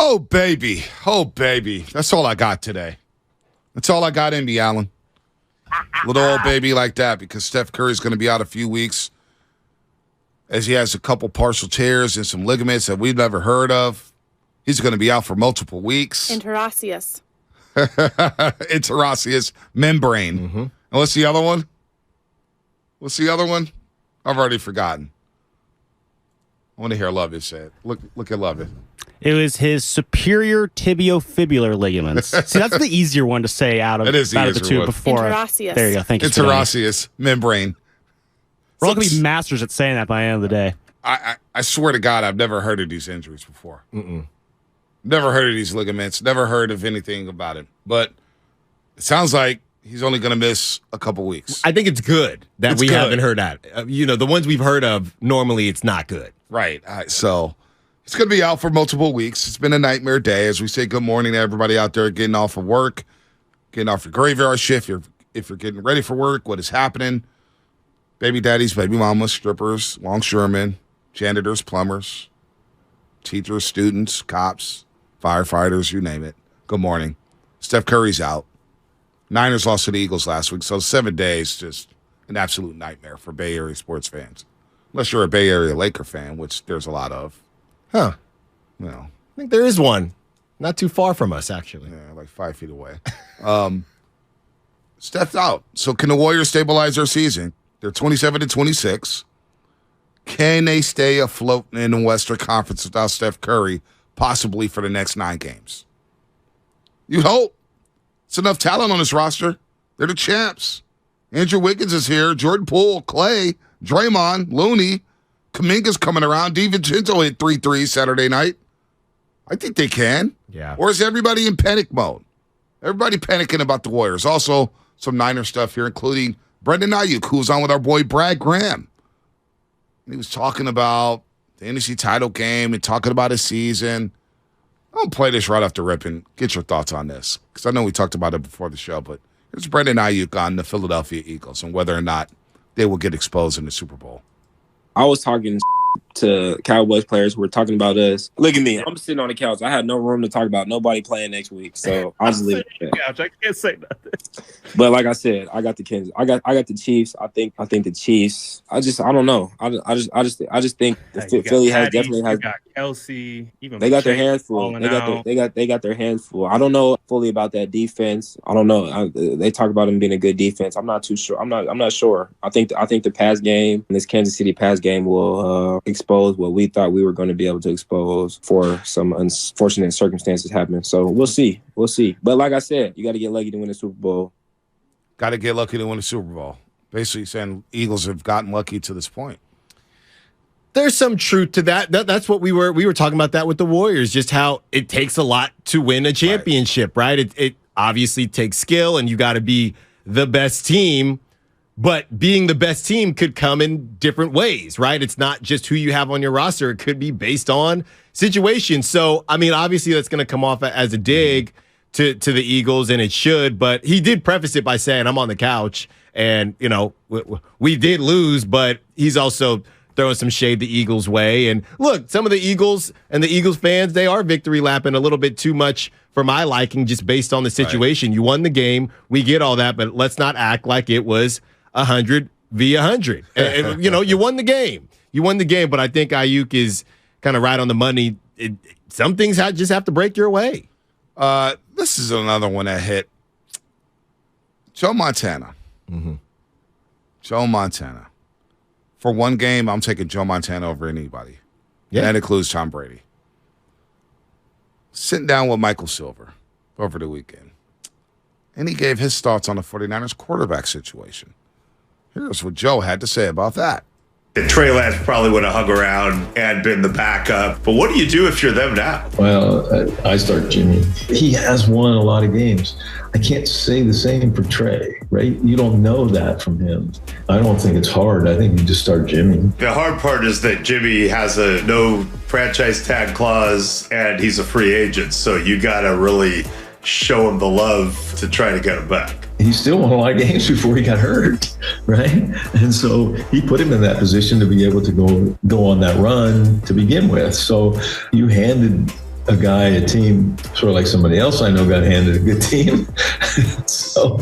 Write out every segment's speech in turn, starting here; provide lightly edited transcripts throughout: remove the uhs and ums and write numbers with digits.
Oh, baby. Oh, baby. That's all I got today. That's all I got in me, Allen. Little old baby like that, because Steph Curry's going to be out a few weeks as he has a couple partial tears and some ligaments that we've never heard of. He's going to be out for multiple weeks. Interosseous. Interosseous membrane. Mm-hmm. And what's the other one? What's the other one? I've already forgotten. I want to hear Lovett say it. Look at Lovett. It was his superior tibiofibular ligaments. See, that's the easier one to say out of the two one. Before. Interosseous. There you go. Thank you. Interosseous membrane. We're all going to be masters at saying that by the end of the day. I swear to God, I've never heard of these injuries before. Never heard of these ligaments. Never heard of anything about it. But it sounds like he's only going to miss a couple weeks. I think it's good that we haven't heard that. The ones we've heard of, normally it's not good. Right. So it's going to be out for multiple weeks. It's been a nightmare day. As we say good morning to everybody out there getting off of work, getting off your graveyard shift. If you're getting ready for work, what is happening? Baby daddies, baby mamas, strippers, longshoremen, janitors, plumbers, teachers, students, cops, firefighters, you name it. Good morning. Steph Curry's out. Niners lost to the Eagles last week, so 7 days, just an absolute nightmare for Bay Area sports fans. Unless you're a Bay Area Laker fan, which there's a lot of. Huh. I think there is one. Not too far from us, actually. Yeah, like 5 feet away. Steph's out. So can the Warriors stabilize their season? They're 27-26. Can they stay afloat in the Western Conference without Steph Curry, possibly for the next 9 games? You'd hope. It's enough talent on this roster. They're the champs. Andrew Wiggins is here. Jordan Poole, Clay, Draymond, Looney. Kuminga's coming around. DiVincenzo hit 3 threes Saturday night. I think they can. Yeah. Or is everybody in panic mode? Everybody panicking about the Warriors. Also, some Niner stuff here, including Brendan Ayuk, who was on with our boy Brad Graham. And he was talking about the NFC title game and talking about his season. I'll play this right off the rip and get your thoughts on this, because I know we talked about it before the show, but here's Brendan Ayuk on the Philadelphia Eagles and whether or not they will get exposed in the Super Bowl. I was talking to Cowboys players who were talking about us. Look at me. I'm sitting on the couch. I had no room to talk about nobody playing next week, so I'll just leave it at that. I can't say nothing. But like I said, I got the Kansas. I got the Chiefs. I think the Chiefs. I don't know. I just think Philly definitely has. Got Kelsey. Even they got their hands full. They got their hands full. I don't know fully about that defense. I don't know. They talk about them being a good defense. I'm not too sure. I'm not sure. I think the pass game, this Kansas City pass game, will expose what we thought we were going to be able to expose for some unfortunate circumstances happening. So we'll see. But like I said, you got to get lucky to win the Super Bowl. Got to get lucky to win the Super Bowl. Basically saying Eagles have gotten lucky to this point. There's some truth to that. That's what we were talking about that with the Warriors, just how it takes a lot to win a championship, right? It obviously takes skill, and you got to be the best team. But being the best team could come in different ways, right? It's not just who you have on your roster. It could be based on situations. So, I mean, obviously that's going to come off as a dig to the Eagles, and it should. But he did preface it by saying, I'm on the couch, and, we did lose, but he's also throwing some shade the Eagles' way. And look, some of the Eagles and the Eagles fans, they are victory lapping a little bit too much for my liking, just based on the situation. Right. You won the game. We get all that, but let's not act like it was 100 v. 100. And, you won the game. But I think Ayuk is kind of right on the money. Some things just have to break your way. This is another one that hit. Joe Montana. Mm-hmm. Joe Montana. For one game, I'm taking Joe Montana over anybody. Yeah. And that includes Tom Brady. Sitting down with Michael Silver over the weekend. And he gave his thoughts on the 49ers quarterback situation. Here's what Joe had to say about that. Trey Lance probably would have hung around and been the backup. But what do you do if you're them now? Well, I start Jimmy. He has won a lot of games. I can't say the same for Trey, right? You don't know that from him. I don't think it's hard. I think you just start Jimmy. The hard part is that Jimmy has a no franchise tag clause and he's a free agent. So you got to really show him the love to try to get him back. He still won a lot of games before he got hurt, right? And so he put him in that position to be able to go on that run to begin with. So you handed a guy, a team, sort of like somebody else I know got handed a good team. So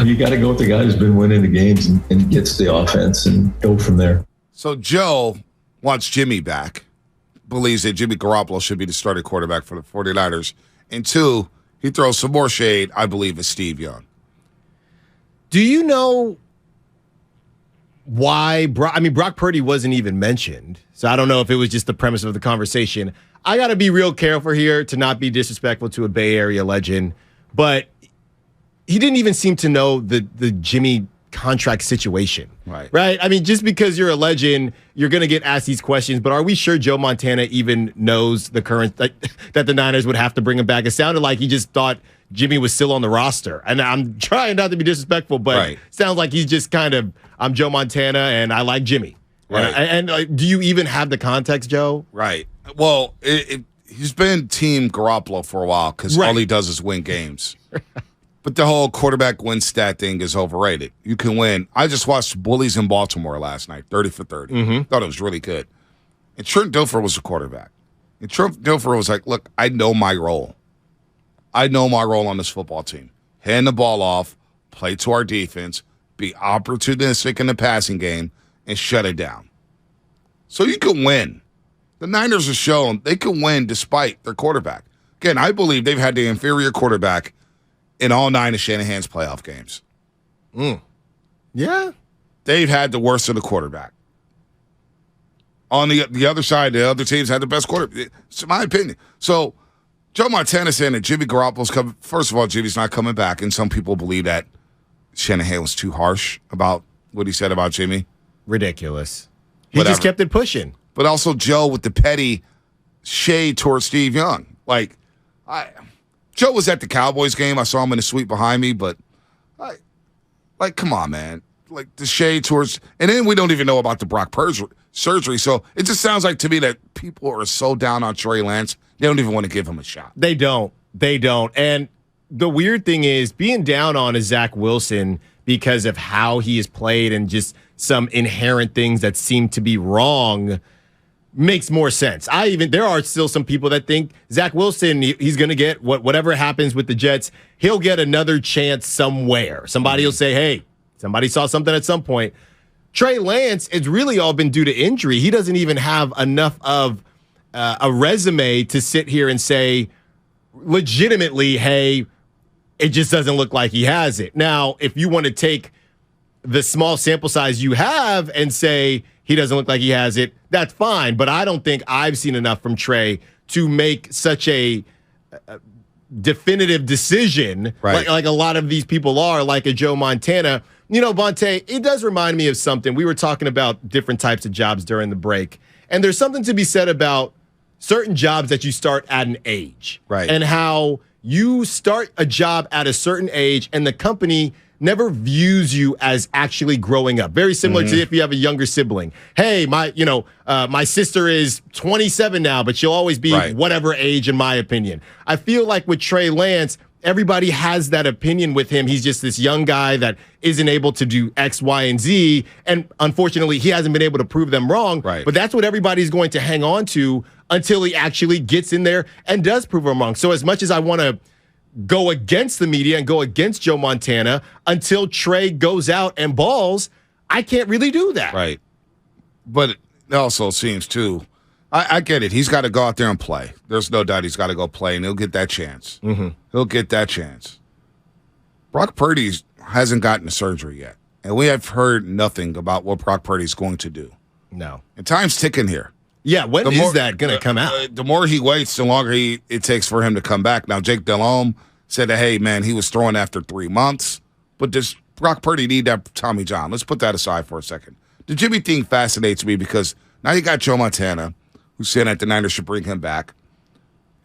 you got to go with the guy who's been winning the games and gets the offense and go from there. So Joe wants Jimmy back, believes that Jimmy Garoppolo should be the starting quarterback for the 49ers. And 2, he throws some more shade, I believe, at Steve Young. Do you know why Brock Purdy wasn't even mentioned? So I don't know if it was just the premise of the conversation. I got to be real careful here to not be disrespectful to a Bay Area legend, but he didn't even seem to know the Jimmy contract situation. Right? I mean, just because you're a legend, you're going to get asked these questions, but are we sure Joe Montana even knows the current that the Niners would have to bring him back? It sounded like he just thought Jimmy was still on the roster. And I'm trying not to be disrespectful, but it sounds like he's just kind of, I'm Joe Montana and I like Jimmy. Right. And do you even have the context, Joe? Right. Well, he's been Team Garoppolo for a while because all he does is win games. But the whole quarterback win stat thing is overrated. You can win. I just watched Bullies in Baltimore last night, 30 for 30. Mm-hmm. Thought it was really good. And Trent Dilfer was the quarterback. And Trent Dilfer was like, look, I know my role. I know my role on this football team. Hand the ball off, play to our defense, be opportunistic in the passing game, and shut it down. So you can win. The Niners have shown they can win despite their quarterback. Again, I believe they've had the inferior quarterback in all 9 of Shanahan's playoff games. Yeah. They've had the worst of the quarterback. On the other side, the other teams had the best quarterback. It's my opinion. So Joe Montana saying that Jimmy Garoppolo's coming. First of all, Jimmy's not coming back, and some people believe that Shanahan was too harsh about what he said about Jimmy. Ridiculous. He just kept it pushing. But also Joe with the petty shade towards Steve Young. Joe was at the Cowboys game. I saw him in the suite behind me, but come on, man. Like the shade towards, and then we don't even know about the Brock Purdy surgery. So it just sounds like to me that people are so down on Trey Lance, they don't even want to give him a shot. They don't. And the weird thing is being down on is Zach Wilson because of how he has played and just some inherent things that seem to be wrong makes more sense. There are still some people that think Zach Wilson, he's going to get whatever happens with the Jets, he'll get another chance somewhere. Somebody will say, hey, somebody saw something at some point. Trey Lance, it's really all been due to injury. He doesn't even have enough of a resume to sit here and say legitimately, hey, it just doesn't look like he has it. Now, if you want to take the small sample size you have and say he doesn't look like he has it, that's fine. But I don't think I've seen enough from Trey to make such a definitive decision like a lot of these people are, like a Joe Montana. You know, Bonte, it does remind me of something. We were talking about different types of jobs during the break, and there's something to be said about certain jobs that you start at an age. Right. And how you start a job at a certain age and the company never views you as actually growing up. Very similar to if you have a younger sibling. Hey, my sister is 27 now, but she'll always be whatever age in my opinion. I feel like with Trey Lance, everybody has that opinion with him. He's just this young guy that isn't able to do X, Y, and Z. And unfortunately, he hasn't been able to prove them wrong. Right. But that's what everybody's going to hang on to until he actually gets in there and does prove them wrong. So as much as I want to go against the media and go against Joe Montana, until Trey goes out and balls, I can't really do that. Right. But it also seems, too, I get it. He's got to go out there and play. There's no doubt he's got to go play, and he'll get that chance. Mm-hmm. He'll get that chance. Brock Purdy hasn't gotten the surgery yet, and we have heard nothing about what Brock Purdy's going to do. No. And time's ticking here. Yeah, when is that going to come out? The more he waits, the longer it takes for him to come back. Now, Jake Delhomme said that, hey, man, he was throwing after 3 months, but does Brock Purdy need that Tommy John? Let's put that aside for a second. The Jimmy thing fascinates me because now you got Joe Montana, who said that the Niners should bring him back.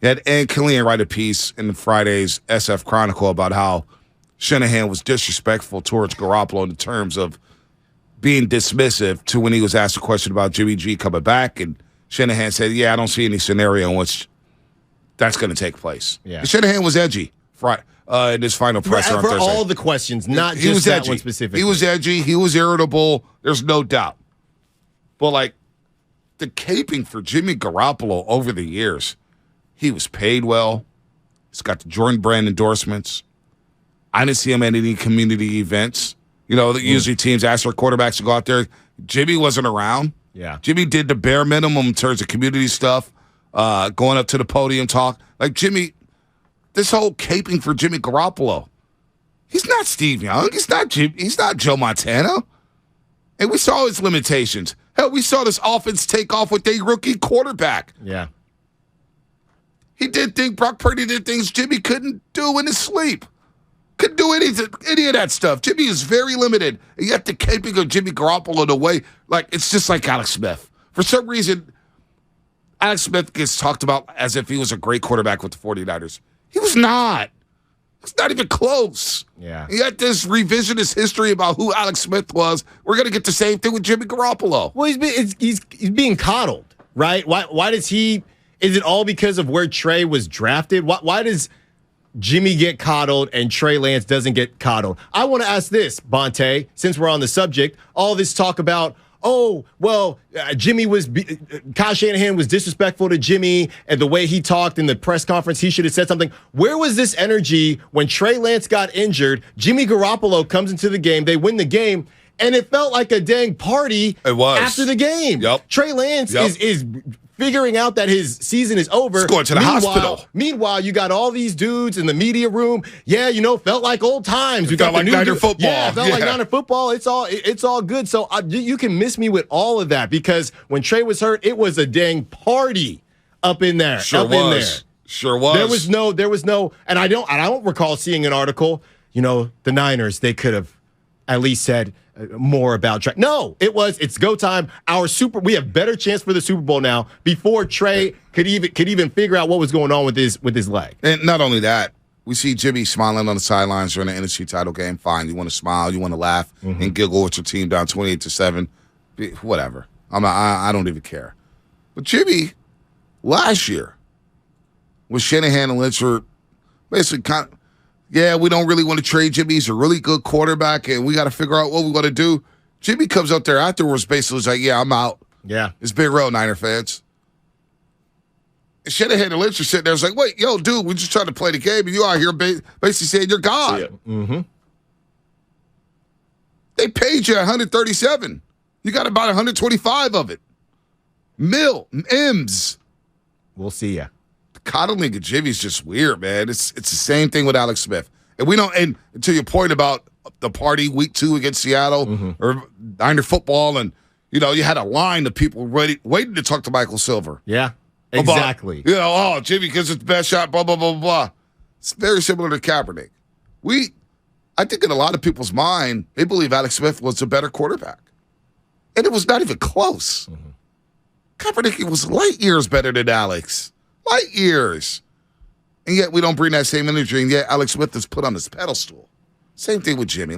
You had Ed Killian write a piece in Friday's SF Chronicle about how Shanahan was disrespectful towards Garoppolo in terms of being dismissive to when he was asked a question about Jimmy G coming back, and Shanahan said, yeah, I don't see any scenario in which that's going to take place. Yeah. And Shanahan was edgy in his final presser on for Thursday. all the questions, not just that one specifically. He was edgy. He was irritable. There's no doubt. But, the caping for Jimmy Garoppolo over the years. He was paid well. He's got the Jordan Brand endorsements. I didn't see him at any community events. Usually teams ask their quarterbacks to go out there. Jimmy wasn't around. Yeah. Jimmy did the bare minimum in terms of community stuff, going up to the podium talk. Like Jimmy, this whole caping for Jimmy Garoppolo. He's not Steve Young. He's not Joe Montana. And we saw his limitations. Hell, we saw this offense take off with a rookie quarterback. Yeah. Brock Purdy did things Jimmy couldn't do in his sleep. Couldn't do any of that stuff. Jimmy is very limited. And yet the caping of Jimmy Garoppolo in a way, like, it's just like Alex Smith. For some reason, Alex Smith gets talked about as if he was a great quarterback with the 49ers. He was not. It's not even close. Yeah. And yet this revisionist history about who Alex Smith was, we're going to get the same thing with Jimmy Garoppolo. Well, he's being coddled, right? Why does he? Is it all because of where Trey was drafted? Why does Jimmy get coddled and Trey Lance doesn't get coddled? I want to ask this, Bonte, since we're on the subject, all this talk about, Kyle Shanahan was disrespectful to Jimmy and the way he talked in the press conference, he should have said something. Where was this energy when Trey Lance got injured? Jimmy Garoppolo comes into the game, they win the game, and it felt like a dang party after the game. Yep. Trey Lance is figuring out that his season is over. He's going to the hospital. Meanwhile, you got all these dudes in the media room. Yeah, felt like old times. We got like Niner football. Yeah, felt like Niner football. It's all good. So you can miss me with all of that because when Trey was hurt, it was a dang party up in there. Sure was. There was no, and I don't recall seeing an article. The Niners, they could have at least said more about Trey. No, it's go time. We have better chance for the Super Bowl now before Trey could even figure out what was going on with his leg. And not only that, we see Jimmy smiling on the sidelines during the NFC title game. Fine, you want to smile, you want to laugh and giggle with your team down 28-7. Whatever. I don't even care. But Jimmy, last year, with Shanahan and Lynch were basically kind of, we don't really want to trade Jimmy. He's a really good quarterback, and we got to figure out what we want to do. Jimmy comes up there afterwards, basically like, I'm out. Yeah. It's been real, Niner fans. And Shanahan and Lynch are sitting there. It's like, wait, dude, we're just trying to play the game, and you out here basically saying you're God. Yeah. Mm-hmm. They paid you $137. You got about 125 of it. M's. We'll see ya. Coddling of Jimmy's just weird, man. It's the same thing with Alex Smith. And and to your point about the party week 2 against Seattle or Niner football, and you had a line of people waiting to talk to Michael Silver. Yeah, exactly. About, Jimmy gives us the best shot, blah, blah, blah, blah. It's very similar to Kaepernick. I think in a lot of people's mind, they believe Alex Smith was a better quarterback. And it was not even close. Kaepernick was light years better than Alex. Light years. And yet we don't bring that same energy, and yet Alex Smith is put on this pedestal. Same thing with Jimmy.